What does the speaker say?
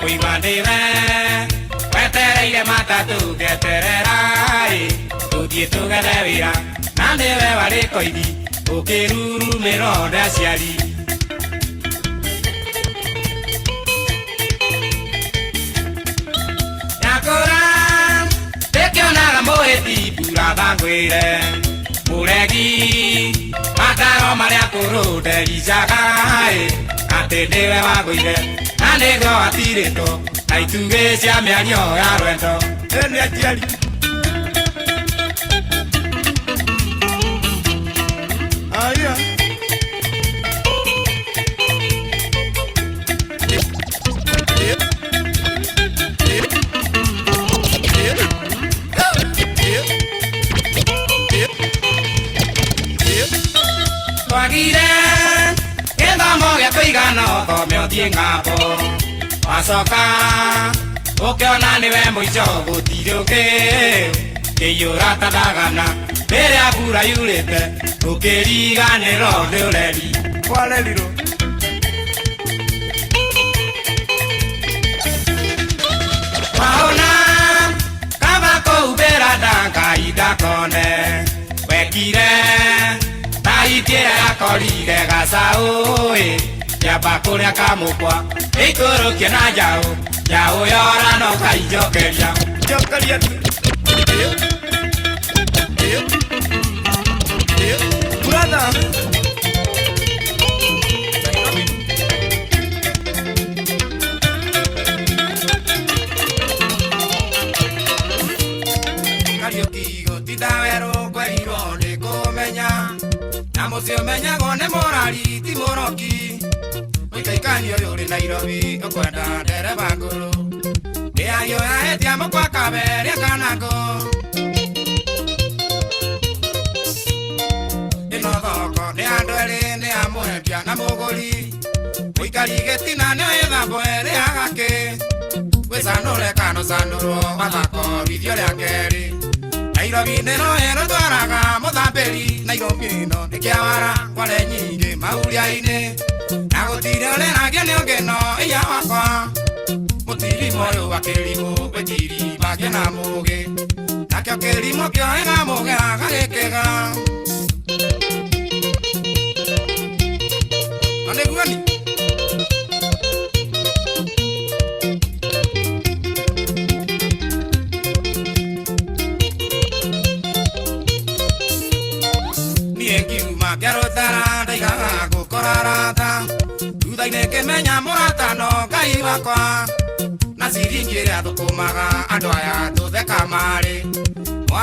Kuibandire wetereire matatu getererai tuthie tugere wira na ndiwe wari koithi ukirurumira ndaciari nyakura ndikionaga muhiti mbura thangwire muregi mataro maria kurude icagai ati ndiwe wagwire na nĩguo watirĩtwo na itugĩ cia mĩario ya rwendo nĩ aciari aya twagire gĩthomo gĩa kũigana ũthome ũthiĩ ng'ambo wacoka ũkĩona nĩwe mũico gũtirĩ ũngĩ kĩiyũra tathagana rĩrĩa mbura yurĩte ũkĩriganĩrwo nĩ ũreri kwarerirwo waona kaba kũhumbĩra ndangai ndakone wekire itĩra yakorire gacaũ yamba kũrĩa kamũkwa ĩikũrũkie na njaũ njaũ yora no kainjokeria njokeria brother Kariuki gũtinda werũ kwerirwo nĩ kũmenya na mũciĩ ũmenyagwo nĩ mũrari ti mũroki mũikaikania ũyũ ũrĩ Nairobi ũkwenda ndereba ngũrũ ndĩagio yahetia mũkwa kaberia kanango ĩno thoko nĩ andũ erĩ nĩ a mũhendia na mũgũri mũikari gĩtina nĩ ĩthambo erĩ agakĩ gwĩcanũre kanũcanũrwo mathako rithio rĩa kerĩ Nairobi nĩno ĩno twaraga mũthambĩri Nairobi ĩno nĩ kĩawara kware nyingĩ mauria-inĩ na gũtirĩ ũreragia nĩ ũngĩno iya wakwa mũtirimo ũyũ wa kĩrimũ gwĩtiri make na mũgĩ nakĩo kĩrimũ kĩoega mũgĩ gagĩkĩga anĩguani Ngiarũtara ndaigaga gũkora rata thutha-inĩ kĩmenya mũrata no Ngai wakwa na ciringi ĩrĩa thũkũmaga andũ aya tũtheka marĩ